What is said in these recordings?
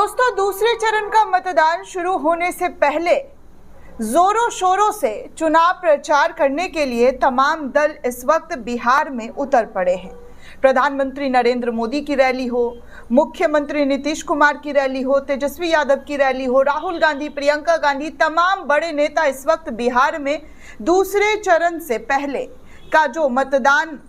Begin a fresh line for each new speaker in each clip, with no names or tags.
दोस्तों, दूसरे चरण का मतदान शुरू होने से पहले जोरों शोरों से चुनाव प्रचार करने के लिए तमाम दल इस वक्त बिहार में उतर पड़े हैं। प्रधानमंत्री नरेंद्र मोदी की रैली हो, मुख्यमंत्री नीतीश कुमार की रैली हो, तेजस्वी यादव की रैली हो, राहुल गांधी, प्रियंका गांधी, तमाम बड़े नेता इस वक्त बिहार में दूसरे चरण से पहले का जो मतदान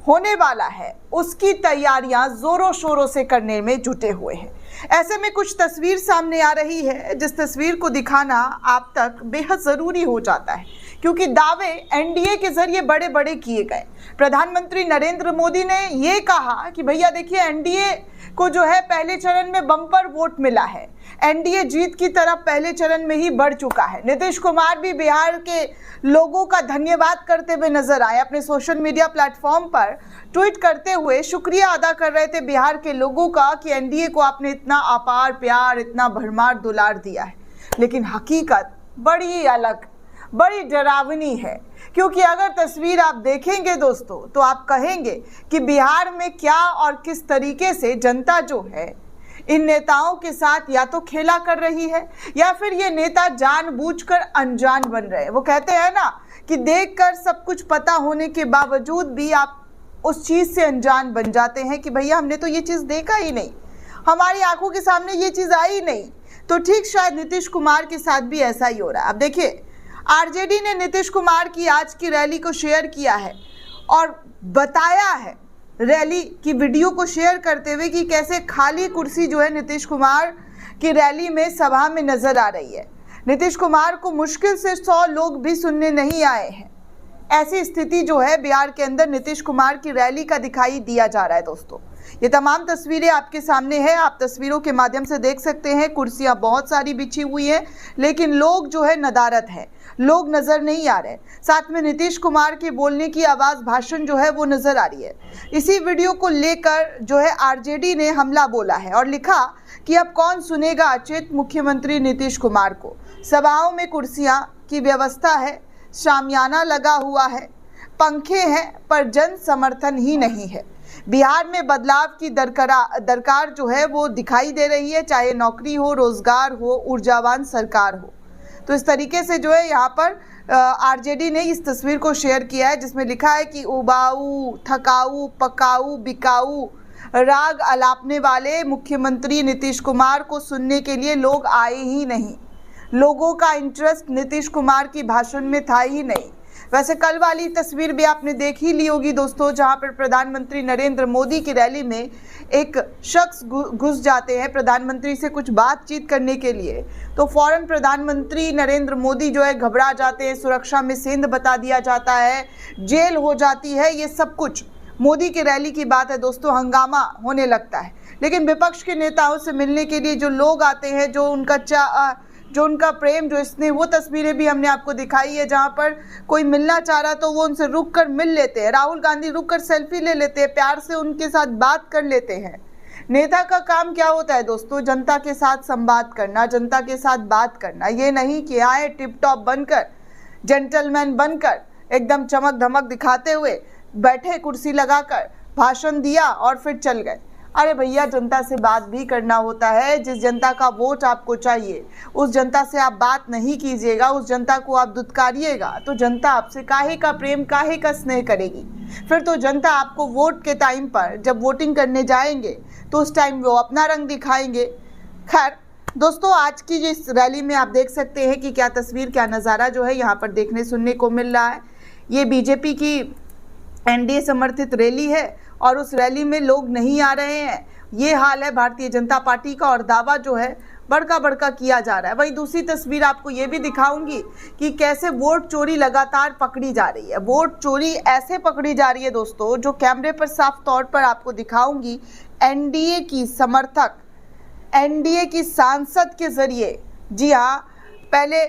होने वाला है उसकी तैयारियां जोरों शोरों से करने में जुटे हुए हैं। ऐसे में कुछ तस्वीर सामने आ रही है जिस तस्वीर को दिखाना आप तक बेहद जरूरी हो जाता है, क्योंकि दावे एनडीए के जरिए बड़े बड़े किए गए। प्रधानमंत्री नरेंद्र मोदी ने ये कहा कि भैया देखिए, एनडीए को जो है पहले चरण में बम्पर वोट मिला है, एनडीए जीत की तरफ पहले चरण में ही बढ़ चुका है। नीतीश कुमार भी बिहार के लोगों का धन्यवाद करते हुए नजर आए, अपने सोशल मीडिया प्लेटफॉर्म पर ट्वीट करते हुए शुक्रिया अदा कर रहे थे बिहार के लोगों का कि एनडीए को आपने इतना अपार प्यार, इतना भरमार दुलार दिया है। लेकिन हकीकत बड़ी अलग, बड़ी डरावनी है, क्योंकि अगर तस्वीर आप देखेंगे दोस्तों तो आप कहेंगे कि बिहार में क्या और किस तरीके से जनता जो है इन नेताओं के साथ या तो खेला कर रही है या फिर ये नेता जानबूझकर अनजान बन रहे हैं। वो कहते हैं ना कि देखकर सब कुछ पता होने के बावजूद भी आप उस चीज से अनजान बन जाते हैं कि भैया हमने तो ये चीज देखा ही नहीं, हमारी आंखों के सामने ये चीज आई नहीं। तो ठीक शायद नीतीश कुमार के साथ भी ऐसा ही हो रहा है। अब देखिए, आरजेडी ने नीतीश कुमार की आज की रैली को शेयर किया है और बताया है रैली की वीडियो को शेयर करते हुए कि कैसे खाली कुर्सी जो है नीतीश कुमार की रैली में सभा में नजर आ रही है। नीतीश कुमार को मुश्किल से 100 लोग भी सुनने नहीं आए हैं। ऐसी स्थिति जो है बिहार के अंदर नीतीश कुमार की रैली का दिखाई दिया जा रहा है। दोस्तों, ये तमाम तस्वीरें आपके सामने है, आप तस्वीरों के माध्यम से देख सकते हैं। कुर्सियां बहुत सारी बिछी हुई हैं, लेकिन लोग जो है नदारद है, लोग नजर नहीं आ रहे। साथ में नीतीश कुमार के बोलने की आवाज, भाषण जो है वो नजर आ रही है। इसी वीडियो को लेकर जो है आरजेडी ने हमला बोला है और लिखा कि अब कौन सुनेगा अचेत मुख्यमंत्री नीतीश कुमार को। सभाओं में कुर्सियां की व्यवस्था है, शामियाना लगा हुआ है, पंखे हैं, पर जन समर्थन ही नहीं है। बिहार में बदलाव की दरकार जो है वो दिखाई दे रही है, चाहे नौकरी हो, रोजगार हो, ऊर्जावान सरकार हो। तो इस तरीके से जो है यहाँ पर आरजेडी ने इस तस्वीर को शेयर किया है, जिसमें लिखा है कि उबाऊ, थकाऊ, पकाऊ, बिकाऊ राग अलापने वाले मुख्यमंत्री नीतीश कुमार को सुनने के लिए लोग आए ही नहीं। लोगों का इंटरेस्ट नीतीश कुमार की भाषण में था ही नहीं। वैसे कल वाली तस्वीर भी आपने देख ही ली होगी दोस्तों, जहां पर प्रधानमंत्री नरेंद्र मोदी की रैली में एक शख्स घुस जाते हैं प्रधानमंत्री से कुछ बातचीत करने के लिए, तो फौरन प्रधानमंत्री नरेंद्र मोदी जो है घबरा जाते हैं, सुरक्षा में सेंध बता दिया जाता है, जेल हो जाती है। ये सब कुछ मोदी की रैली की बात है दोस्तों, हंगामा होने लगता है। लेकिन विपक्ष के नेताओं से मिलने के लिए जो लोग आते हैं, जो उनका प्रेम, जो स्नेह, वो तस्वीरें भी हमने आपको दिखाई है, जहां पर कोई मिलना चाह रहा तो वो उनसे रुक कर मिल लेते हैं। राहुल गांधी रुक कर सेल्फी ले लेते हैं, प्यार से उनके साथ बात कर लेते हैं। नेता का काम क्या होता है दोस्तों? जनता के साथ संवाद करना, जनता के साथ बात करना। ये नहीं कि आए टिप टॉप बनकर, जेंटलमैन बनकर, एकदम चमक धमक दिखाते हुए बैठे, कुर्सी लगाकर भाषण दिया और फिर चल गए। अरे भैया, जनता से बात भी करना होता है। जिस जनता का वोट आपको चाहिए उस जनता से आप बात नहीं कीजिएगा, उस जनता को आप दुत्कारिएगा, तो जनता आपसे काहे का प्रेम, काहे का स्नेह करेगी। फिर तो जनता आपको वोट के टाइम पर जब वोटिंग करने जाएंगे तो उस टाइम वो अपना रंग दिखाएंगे। खैर दोस्तों, आज की जिस रैली में आप देख सकते हैं कि क्या तस्वीर, क्या नज़ारा जो है यहाँ पर देखने सुनने को मिल रहा है। ये बीजेपी की एनडीए समर्थित रैली है और उस रैली में लोग नहीं आ रहे हैं। ये हाल है भारतीय जनता पार्टी का और दावा जो है बड़का बड़का किया जा रहा है। वहीं दूसरी तस्वीर आपको ये भी दिखाऊंगी कि कैसे वोट चोरी लगातार पकड़ी जा रही है। वोट चोरी ऐसे पकड़ी जा रही है दोस्तों, जो कैमरे पर साफ तौर पर आपको दिखाऊंगी। एनडीए की समर्थक, एनडीए की सांसद के जरिए, जी हाँ, पहले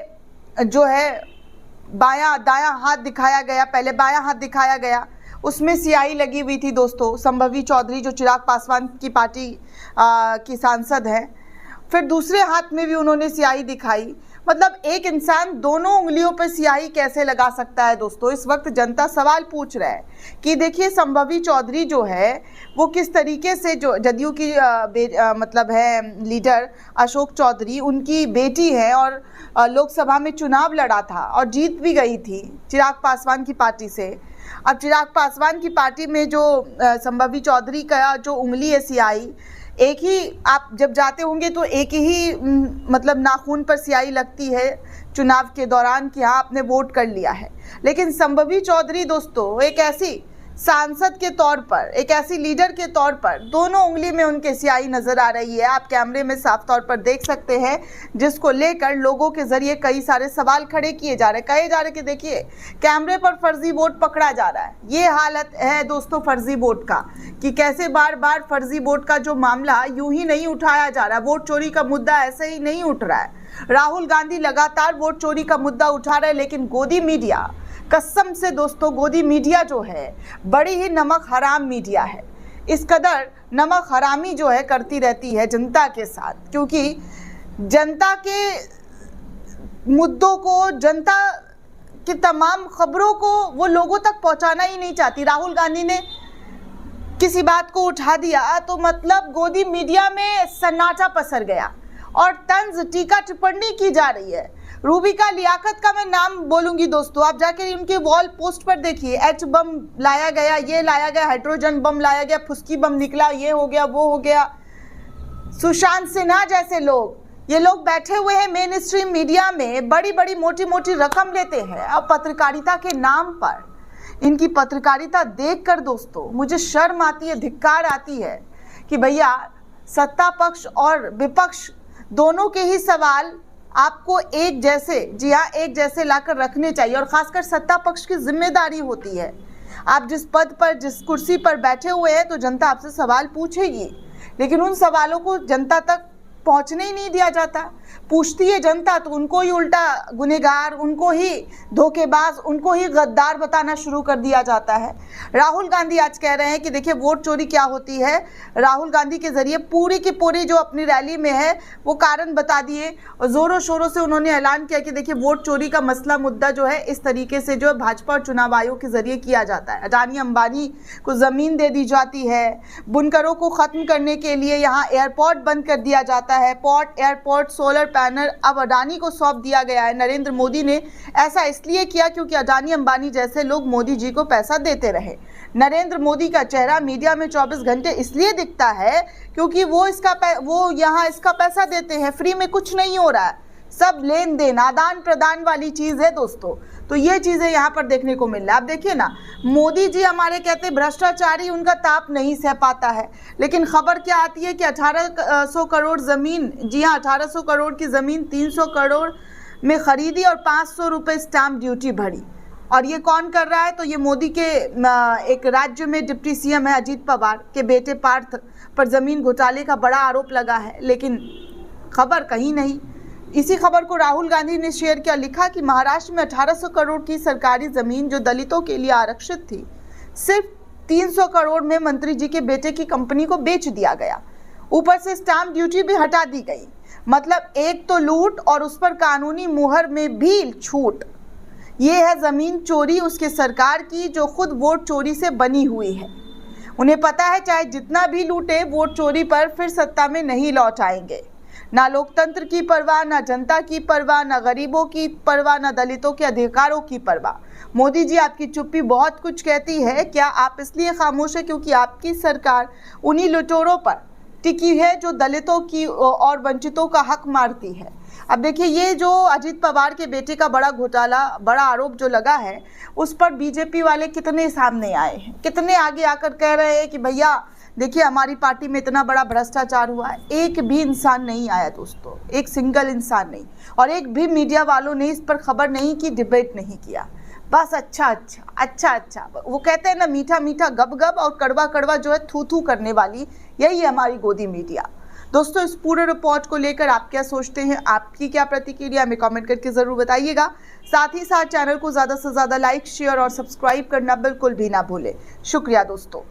जो है दायां हाथ दिखाया गया, पहले बायां हाथ दिखाया गया, उसमें स्याही लगी हुई थी दोस्तों। संभवी चौधरी जो चिराग पासवान की पार्टी की सांसद है, फिर दूसरे हाथ में भी उन्होंने स्याही दिखाई। मतलब एक इंसान दोनों उंगलियों पर स्याही कैसे लगा सकता है दोस्तों। इस वक्त जनता सवाल पूछ रहा है कि देखिए संभवी चौधरी जो है वो किस तरीके से, जो जदयू की मतलब है लीडर अशोक चौधरी, उनकी बेटी है और लोकसभा में चुनाव लड़ा था और जीत भी गई थी चिराग पासवान की पार्टी से। अब चिराग पासवान की पार्टी में जो संभवी चौधरी का जो उंगली है स्याही, एक ही आप जब जाते होंगे तो एक ही मतलब नाखून पर स्याही लगती है चुनाव के दौरान कि हाँ आपने वोट कर लिया है। लेकिन संभवी चौधरी दोस्तों एक ऐसी सांसद के तौर पर, एक ऐसी लीडर के तौर पर दोनों उंगली में उनके स्याही नजर आ रही है। आप कैमरे में साफ तौर पर देख सकते हैं, जिसको लेकर लोगों के जरिए कई सारे सवाल खड़े किए जा रहे हैं। कहे जा रहे कि देखिए कैमरे पर फर्जी वोट पकड़ा जा रहा है। ये हालत है दोस्तों फर्जी वोट का, कि कैसे बार बार फर्जी वोट का जो मामला यूं ही नहीं उठाया जा रहा है। वोट चोरी का मुद्दा ऐसे ही नहीं उठ रहा है। राहुल गांधी लगातार वोट चोरी का मुद्दा उठा रहे हैं, लेकिन गोदी मीडिया, कसम से दोस्तों गोदी मीडिया जो है बड़ी ही नमक हराम मीडिया है। इस कदर नमक हरामी जो है करती रहती है जनता के साथ, क्योंकि जनता के मुद्दों को, जनता की तमाम खबरों को वो लोगों तक पहुंचाना ही नहीं चाहती। राहुल गांधी ने किसी बात को उठा दिया तो मतलब गोदी मीडिया में सन्नाटा पसर गया और तंज टीका टिप्पणी की जा रही है। रूबिका लियाकत का मैं नाम बोलूंगी दोस्तों, आप जाकर उनके वॉल पोस्ट पर देखिए। एच बम लाया गया, ये लाया गया, हाइड्रोजन बम लाया गया, फुस्की बम निकला, ये हो गया, वो हो गया। सुशांत सिन्हा जैसे लोग, ये लोग बैठे हुए हैं मेन स्ट्रीम मीडिया में, बड़ी बड़ी मोटी मोटी रकम लेते हैं और पत्रकारिता के नाम पर। इनकी पत्रकारिता देखकर दोस्तों मुझे शर्म आती है, धिक्कार आती है कि भैया सत्ता पक्ष और विपक्ष दोनों के ही सवाल आपको एक जैसे, जी हाँ एक जैसे लाकर रखने चाहिए। और खासकर सत्ता पक्ष की जिम्मेदारी होती है, आप जिस पद पर, जिस कुर्सी पर बैठे हुए हैं तो जनता आपसे सवाल पूछेगी, लेकिन उन सवालों को जनता तक पहुंचने ही नहीं दिया जाता। पूछती है जनता तो उनको ही उल्टा गुनहगार, उनको ही धोखेबाज, उनको ही गद्दार बताना शुरू कर दिया जाता है। राहुल गांधी आज कह रहे हैं कि देखिए वोट चोरी क्या होती है। राहुल गांधी के जरिए पूरी की पूरी जो अपनी रैली में है वो कारण बता दिए और जोरों शोरों से उन्होंने ऐलान किया कि देखिए वोट चोरी का मसला मुद्दा जो है इस तरीके से जो है भाजपा और चुनाव आयोग के जरिए किया जाता है। अडानी अंबानी को जमीन दे दी जाती है, बुनकरों को खत्म करने के लिए यहाँ एयरपोर्ट बंद कर दिया जाता है, पोर्ट, एयरपोर्ट, सोलर पैनल अब अडानी को सौंप दिया गया है। नरेंद्र मोदी ने ऐसा इसलिए किया क्योंकि अडानी अंबानी जैसे लोग मोदी जी को पैसा देते रहे। नरेंद्र मोदी का चेहरा मीडिया में 24 घंटे इसलिए दिखता है क्योंकि वो यहाँ इसका पैसा देते हैं। फ्री में कुछ नहीं हो रहा है, सब लेन देन, आदान प्रदान वाली चीज है दोस्तों। तो ये चीजें यहाँ पर देखने को मिल रहा है। आप देखिए ना, मोदी जी हमारे कहते भ्रष्टाचारी, उनका ताप नहीं सह पाता है, लेकिन खबर क्या आती है कि 1800 करोड़ जमीन, जी हाँ 1800 करोड़ की जमीन 300 करोड़ में खरीदी और 500 रुपये स्टाम्प ड्यूटी भरी। और ये कौन कर रहा है? तो ये मोदी के एक राज्य में डिप्टी सीएम है अजीत पवार के बेटे पार्थ पर जमीन घोटाले का बड़ा आरोप लगा है, लेकिन खबर कहीं नहीं। इसी खबर को राहुल गांधी ने शेयर किया, लिखा कि महाराष्ट्र में 1800 करोड़ की सरकारी जमीन जो दलितों के लिए आरक्षित थी, सिर्फ 300 करोड़ में मंत्री जी के बेटे की कंपनी को बेच दिया गया। ऊपर से स्टाम्प ड्यूटी भी हटा दी गई। मतलब एक तो लूट और उस पर कानूनी मुहर में भी छूट। ये है जमीन चोरी उसके सरकार की, जो खुद वोट चोरी से बनी हुई है। उन्हें पता है चाहे जितना भी लूटे, वोट चोरी पर फिर सत्ता में नहीं लौट आएंगे। ना लोकतंत्र की परवाह, ना जनता की परवाह, ना गरीबों की परवाह, ना दलितों के अधिकारों की परवाह। मोदी जी आपकी चुप्पी बहुत कुछ कहती है। क्या आप इसलिए खामोश है क्योंकि आपकी सरकार उन्हीं लुटेरों पर टिकी है जो दलितों की और वंचितों का हक मारती है। अब देखिए ये जो अजीत पवार के बेटे का बड़ा घोटाला, बड़ा आरोप जो लगा है, उस पर बीजेपी वाले कितने सामने आए हैं, कितने आगे आकर कह रहे हैं कि भैया देखिए हमारी पार्टी में इतना बड़ा भ्रष्टाचार हुआ है। एक भी इंसान नहीं आया दोस्तों, एक सिंगल इंसान नहीं, और एक भी मीडिया वालों ने इस पर खबर नहीं की, डिबेट नहीं किया। बस अच्छा वो कहते हैं ना, मीठा मीठा गब गब और कड़वा कड़वा जो है थू थू करने वाली, यही है हमारी गोदी मीडिया। दोस्तों इस पूरे रिपोर्ट को लेकर आप क्या सोचते हैं, आपकी क्या प्रतिक्रिया, हमें कमेंट करके ज़रूर बताइएगा। साथ ही साथ चैनल को ज़्यादा से ज़्यादा लाइक, शेयर और सब्सक्राइब करना बिल्कुल भी ना भूलें। शुक्रिया दोस्तों।